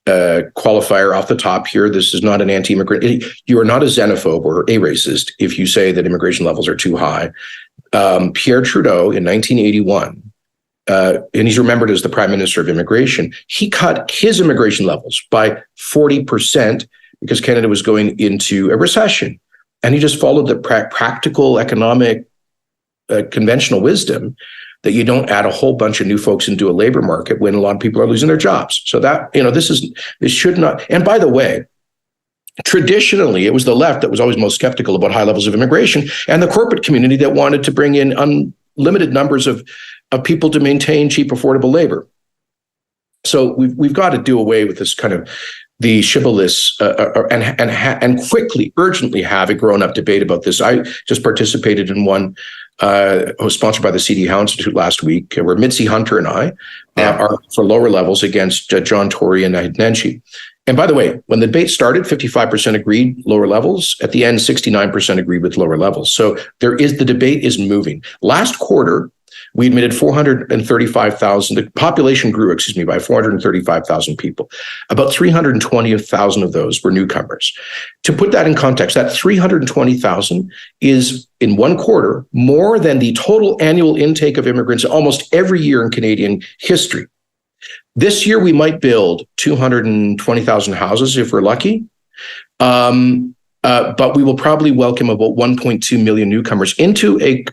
qualifier off the top here. This is not an anti-immigrant. You are not a xenophobe or a racist if you say that immigration levels are too high. Pierre Trudeau in 1981, and he's remembered as the Prime Minister of Immigration, he cut his immigration levels by 40% because Canada was going into a recession. And he just followed the practical economic conventional wisdom that you don't add a whole bunch of new folks into a labor market when a lot of people are losing their jobs. So that, this should not. And by the way, traditionally, it was the left that was always most skeptical about high levels of immigration, and the corporate community that wanted to bring in unlimited numbers of people to maintain cheap, affordable labor. So we've got to do away with this kind of the shibboleths and quickly, urgently have a grown-up debate about this. I just participated in one was sponsored by the CD Howe Institute last week, where Mitzi Hunter and I are for lower levels against John Tory and Naheed Nenshi. And by the way, when the debate started, 55% agreed lower levels. At the end, 69% agreed with lower levels. So the debate is moving. Last quarter, we admitted 435,000. The population grew, by 435,000 people. About 320,000 of those were newcomers. To put that in context, that 320,000 is, in one quarter, more than the total annual intake of immigrants almost every year in Canadian history. This year, we might build 220,000 houses if we're lucky. But we will probably welcome about 1.2 million newcomers into a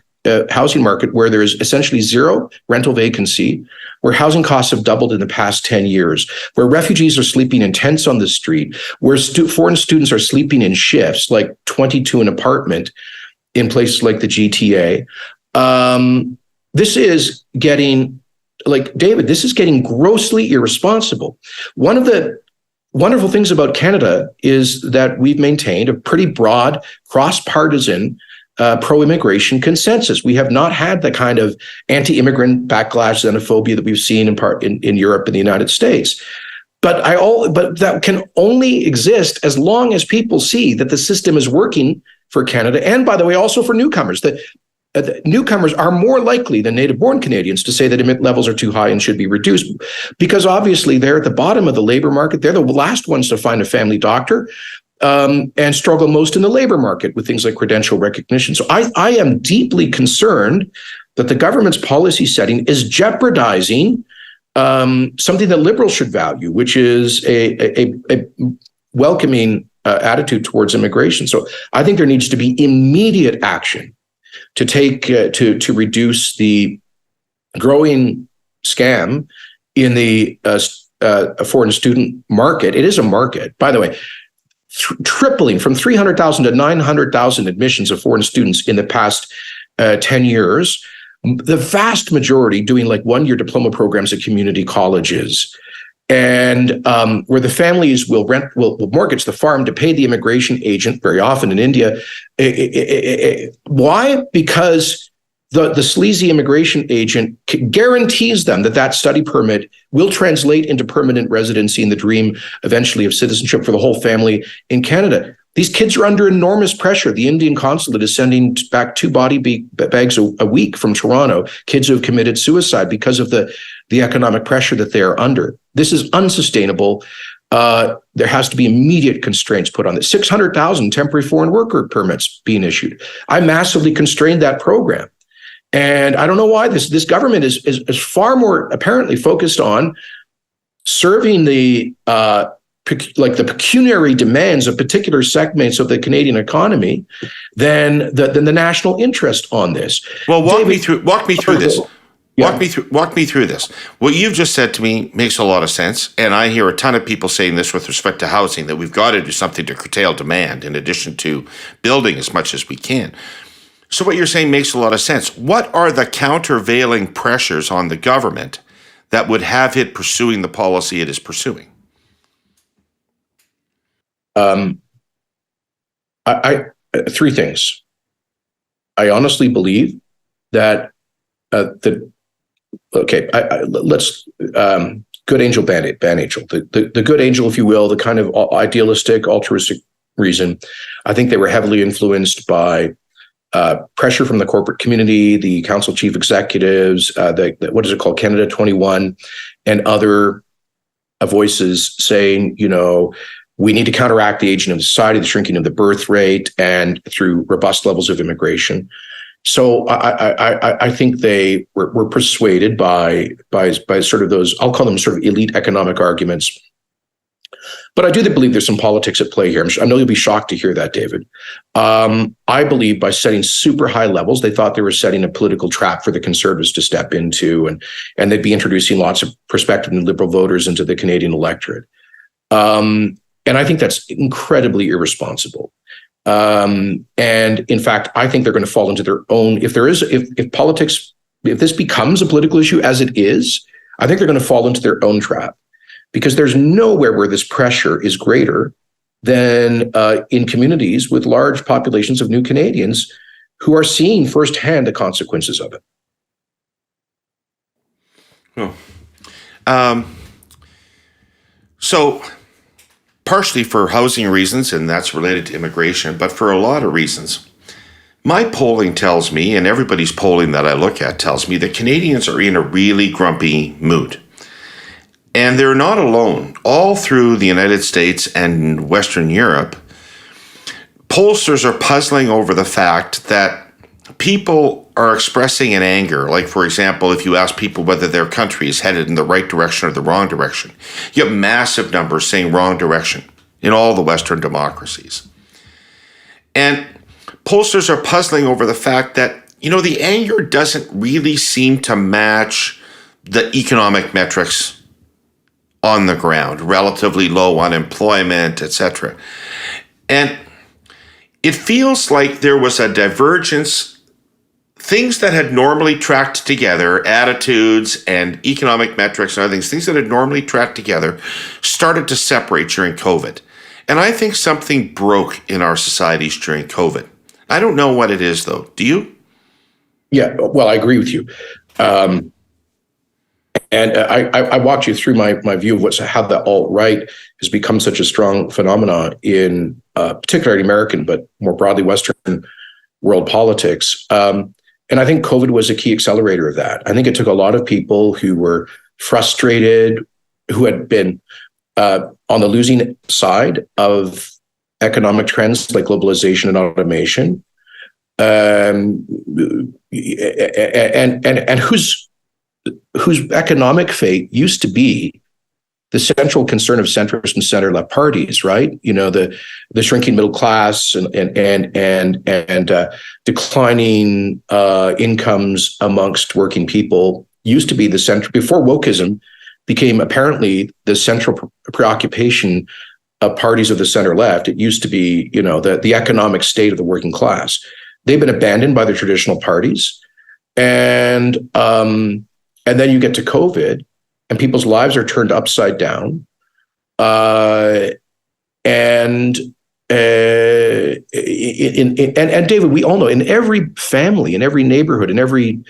housing market where there is essentially zero rental vacancy, where housing costs have doubled in the past 10 years, where refugees are sleeping in tents on the street, where foreign students are sleeping in shifts, like 22 an apartment in places like the GTA. This is getting, David, this is getting grossly irresponsible. One of the wonderful things about Canada is that we've maintained a pretty broad, cross-partisan pro-immigration consensus. We have not had the kind of anti-immigrant backlash, xenophobia that we've seen in Europe and the United States. But that can only exist as long as people see that the system is working for Canada, and by the way, also for newcomers. The newcomers are more likely than native-born Canadians to say that immigrant levels are too high and should be reduced, because obviously they're at the bottom of the labor market. They're the last ones to find a family doctor. And struggle most in the labor market with things like credential recognition. So I am deeply concerned that the government's policy setting is jeopardizing something that liberals should value, which is a welcoming attitude towards immigration. So I think there needs to be immediate action to take to reduce the growing scam in the foreign student market. It is a market, by the way. Tripling from 300,000 to 900,000 admissions of foreign students in the past 10 years, the vast majority doing like one-year diploma programs at community colleges, and where the families will mortgage the farm to pay the immigration agent, very often in India. Why? Because the sleazy immigration agent guarantees them that study permit will translate into permanent residency and the dream eventually of citizenship for the whole family in Canada. These kids are under enormous pressure. The Indian consulate is sending back 2 body bags a week from Toronto, kids who have committed suicide because of the economic pressure that they are under. This is unsustainable. There has to be immediate constraints put on this. 600,000 temporary foreign worker permits being issued. I massively constrained that program. And I don't know why this government is far more apparently focused on serving the pecuniary demands of particular segments of the Canadian economy than the national interest on this.
Well, walk me through this. Yeah. Walk me through this. What you've just said to me makes a lot of sense, and I hear a ton of people saying this with respect to housing, that we've got to do something to curtail demand in addition to building as much as we can. So what you're saying makes a lot of sense. What are the countervailing pressures on the government that would have it pursuing the policy it is pursuing?
Three things. I honestly believe that let's good angel, bad angel. The good angel, if you will, the kind of idealistic, altruistic reason. I think they were heavily influenced by pressure from the corporate community, the council chief executives, what is it called, Canada 21, and other voices saying, we need to counteract the aging of society, the shrinking of the birth rate, and through robust levels of immigration. So I think they were persuaded by sort of those, I'll call them sort of elite economic arguments. But I do believe there's some politics at play here. I know you'll be shocked to hear that, David. I believe by setting super high levels, they thought they were setting a political trap for the Conservatives to step into, and they'd be introducing lots of prospective and Liberal voters into the Canadian electorate. And I think that's incredibly irresponsible. And in fact, I think they're going to fall into their own. If this becomes a political issue, as it is, I think they're going to fall into their own trap. Because there's nowhere where this pressure is greater than in communities with large populations of new Canadians who are seeing firsthand the consequences of it.
So partially for housing reasons, and that's related to immigration, but for a lot of reasons, my polling tells me, and everybody's polling that I look at tells me, that Canadians are in a really grumpy mood. And they're not alone. All through the United States and Western Europe, pollsters are puzzling over the fact that people are expressing an anger. Like, for example, if you ask people whether their country is headed in the right direction or the wrong direction, you have massive numbers saying wrong direction in all the Western democracies. And pollsters are puzzling over the fact that, the anger doesn't really seem to match the economic metrics on the ground, relatively low unemployment, etc. And it feels like there was a divergence. Things that had normally tracked together, attitudes and economic metrics and other things that had normally tracked together, started to separate during COVID. And I think something broke in our societies during COVID. I don't know what it is, though. Do you?
Yeah, well, I agree with you. And I walked you through my view of how the alt-right has become such a strong phenomenon in particularly American, but more broadly Western world politics. And I think COVID was a key accelerator of that. I think it took a lot of people who were frustrated, who had been on the losing side of economic trends like globalization and automation, and whose economic fate used to be the central concern of centrist and center-left parties, right? The shrinking middle class and declining incomes amongst working people used to be the center. Before wokeism became apparently the central preoccupation of parties of the center-left, it used to be, the economic state of the working class. They've been abandoned by the traditional parties, and then you get to COVID, and people's lives are turned upside down. And David, we all know, in every family, in every neighborhood, in every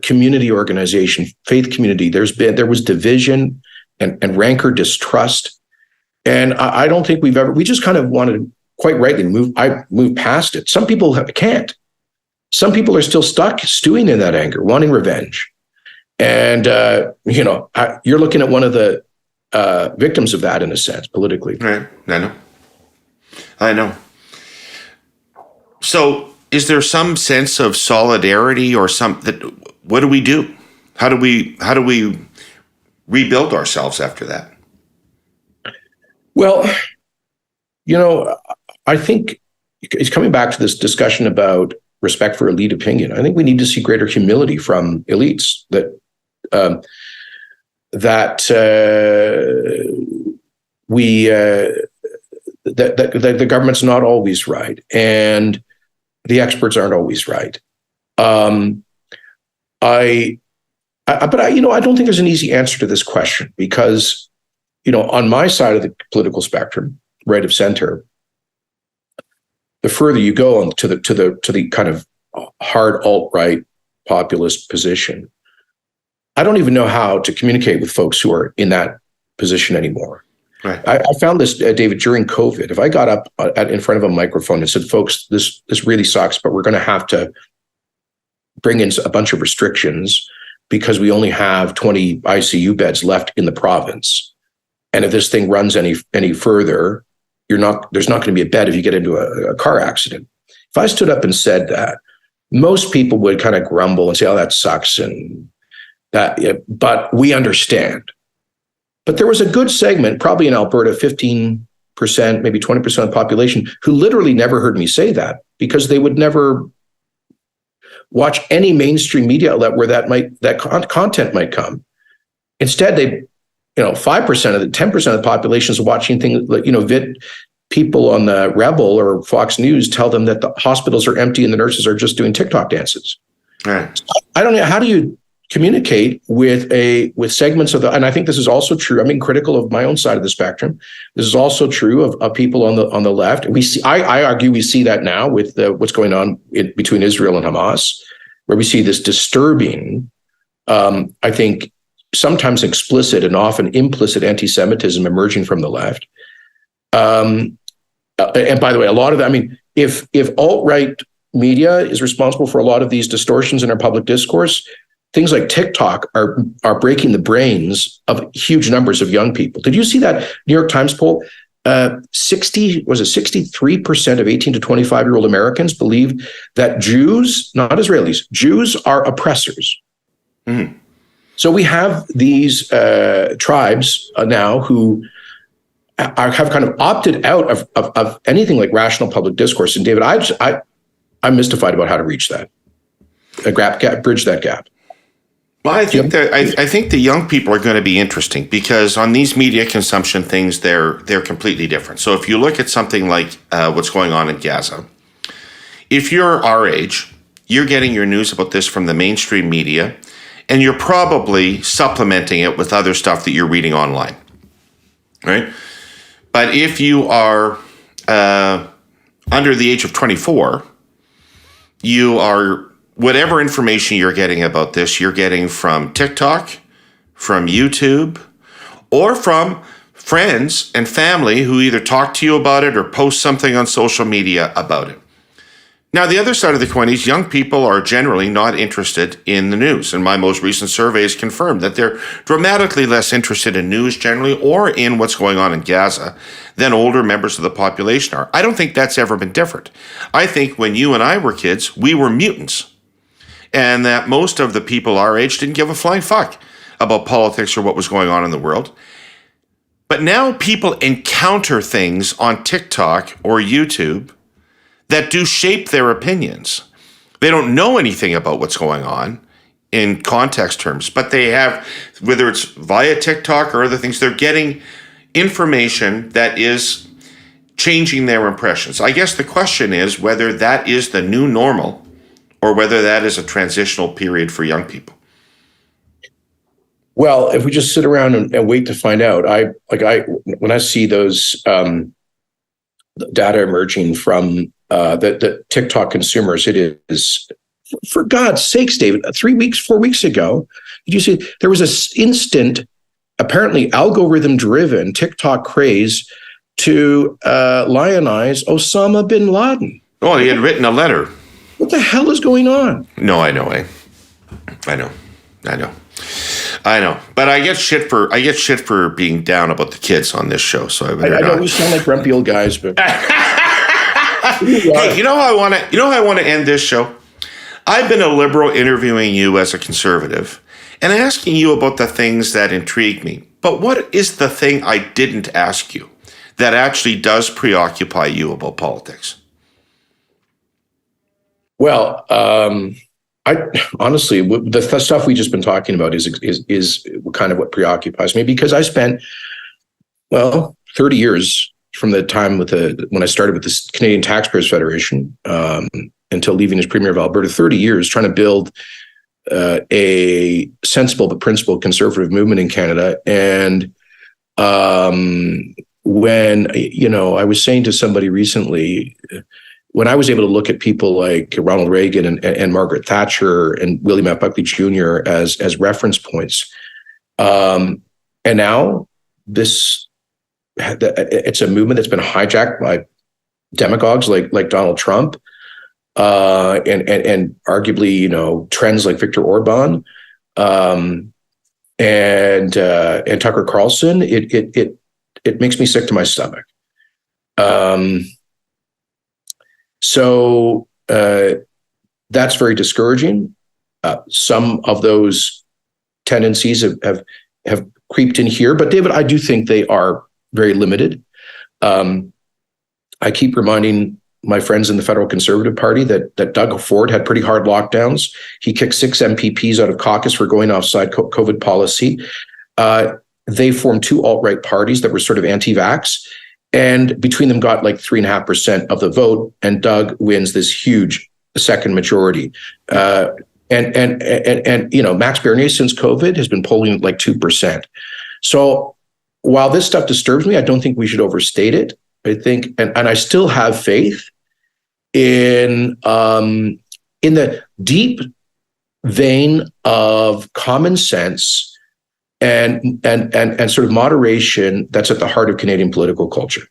community organization, faith community, there was division and rancor, distrust. And I don't think we just kind of wanted, quite rightly, move past it. Some people can't. Some people are still stuck, stewing in that anger, wanting revenge. And, you're looking at one of the victims of that, in a sense, politically.
Right. I know. So is there some sense of solidarity or what do we do? How do we rebuild ourselves after that?
Well, I think it's coming back to this discussion about respect for elite opinion. I think we need to see greater humility from elites that the government's not always right, and the experts aren't always right. But I don't think there's an easy answer to this question, because, on my side of the political spectrum, right of center, the further you go to the kind of hard alt-right populist position, I don't even know how to communicate with folks who are in that position anymore.
Right.
I found this, David, during COVID. If I got up in front of a microphone and said, "Folks, this really sucks, but we're going to have to bring in a bunch of restrictions because we only have 20 ICU beds left in the province, and if this thing runs any further, there's not going to be a bed if you get into a car accident." If I stood up and said that, most people would kind of grumble and say, "Oh, that sucks," and that. But we understand. But there was a good segment, probably in Alberta, 15%, maybe 20% of the population, who literally never heard me say that, because they would never watch any mainstream media outlet where that content might come. Instead, 5% of the 10% of the population is watching things like, people on the Rebel or Fox News tell them that the hospitals are empty and the nurses are just doing TikTok dances.
Right.
I don't know. How do you communicate with segments of and I think this is also true. I'm being critical of my own side of the spectrum. This is also true of people on the left. We see, I argue, we see that now with what's going on between Israel and Hamas, where we see this disturbing, I think, sometimes explicit and often implicit anti-Semitism emerging from the left. And by the way, a lot of that, I mean, if alt-right media is responsible for a lot of these distortions in our public discourse, things like TikTok are breaking the brains of huge numbers of young people. Did you see that New York Times poll? 63% of 18 to 25-year-old Americans believe that Jews, not Israelis, Jews are oppressors. Mm. So we have these tribes now who have kind of opted out of anything like rational public discourse. And David, I'm mystified about how to reach that, bridge that gap.
Well, I think I think the young people are going to be interesting because on these media consumption things, they're completely different. So if you look at something like what's going on in Gaza, if you're our age, you're getting your news about this from the mainstream media, and you're probably supplementing it with other stuff that you're reading online, right? But if you are under the age of 24, you are, whatever information you're getting about this, you're getting from TikTok, from YouTube, or from friends and family who either talk to you about it or post something on social media about it. Now, the other side of the coin is young people are generally not interested in the news. And my most recent surveys confirmed that they're dramatically less interested in news generally or in what's going on in Gaza than older members of the population are. I don't think that's ever been different. I think when you and I were kids, we were mutants. And that most of the people our age didn't give a flying fuck about politics or what was going on in the world. But now people encounter things on TikTok or YouTube that do shape their opinions. They don't know anything about what's going on in context terms, but they have, whether it's via TikTok or other things, they're getting information that is changing their impressions. I guess the question is whether that is the new normal or whether that is a transitional period for young people.
Well, if we just sit around and wait to find out, when I see those data emerging from the TikTok consumers, it is, for God's sakes, David, 4 weeks ago, did you see there was this instant, apparently algorithm-driven TikTok craze to lionize Osama bin Laden?
Oh, he had written a letter.
What the hell is going on?
No, I know. I know. But I get shit for being down about the kids on this show. So I
know we sound like grumpy old guys, but
hey, you know how I want to end this show? I've been a liberal interviewing you as a conservative and asking you about the things that intrigue me. But what is the thing I didn't ask you that actually does preoccupy you about politics?
Well, I honestly, the stuff we've just been talking about is kind of what preoccupies me, because I spent 30 years from the time when I started with the Canadian Taxpayers Federation until leaving as Premier of Alberta, 30 years trying to build a sensible but principled conservative movement in Canada. And when I was saying to somebody recently, when I was able to look at people like Ronald Reagan and Margaret Thatcher and William F. Buckley Jr. as reference points, and now it's a movement that's been hijacked by demagogues like Donald Trump, and arguably trends like Viktor Orban, and Tucker Carlson. It makes me sick to my stomach. So that's very discouraging. Some of those tendencies have creeped in here, but David, I do think they are very limited. I keep reminding my friends in the Federal Conservative Party that Doug Ford had pretty hard lockdowns. He kicked 6 MPPs out of caucus for going offside COVID policy. They formed 2 alt-right parties that were sort of anti-vax, and between them got like 3.5% of the vote, and Doug wins this huge second majority. And Max Bernier since COVID has been polling like 2%. So while this stuff disturbs me, I don't think we should overstate it. I think, and I still have faith in the deep vein of common sense and sort of moderation that's at the heart of Canadian political culture.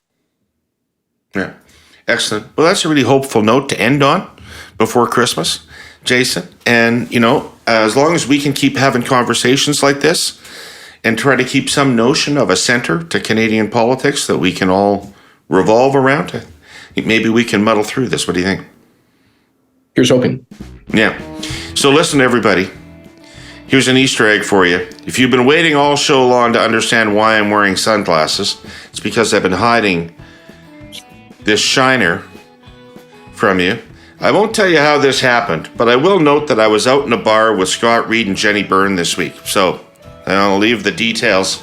Yeah, excellent. Well, that's a really hopeful note to end on before Christmas, Jason. And, as long as we can keep having conversations like this and try to keep some notion of a center to Canadian politics that we can all revolve around, maybe we can muddle through this. What do you think?
Here's hoping.
Yeah. So listen, everybody. Here's an Easter egg for you. If you've been waiting all show long to understand why I'm wearing sunglasses, it's because I've been hiding this shiner from you. I won't tell you how this happened, but I will note that I was out in a bar with Scott Reed and Jenny Byrne this week. So I'll leave the details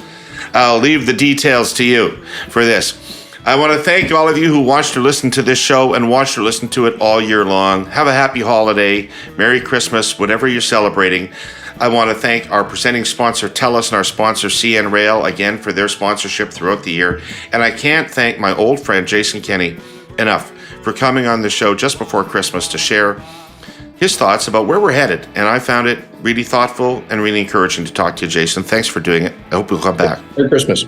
to you for this. I want to thank all of you who watched or listened to this show and watched or listened to it all year long. Have a happy holiday, Merry Christmas, whatever you're celebrating. I want to thank our presenting sponsor, TELUS, and our sponsor, CN Rail, again, for their sponsorship throughout the year. And I can't thank my old friend, Jason Kenney, enough for coming on the show just before Christmas to share his thoughts about where we're headed. And I found it really thoughtful and really encouraging to talk to you, Jason. Thanks for doing it. I hope you'll come back.
Merry Christmas.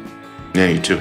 Yeah, you too.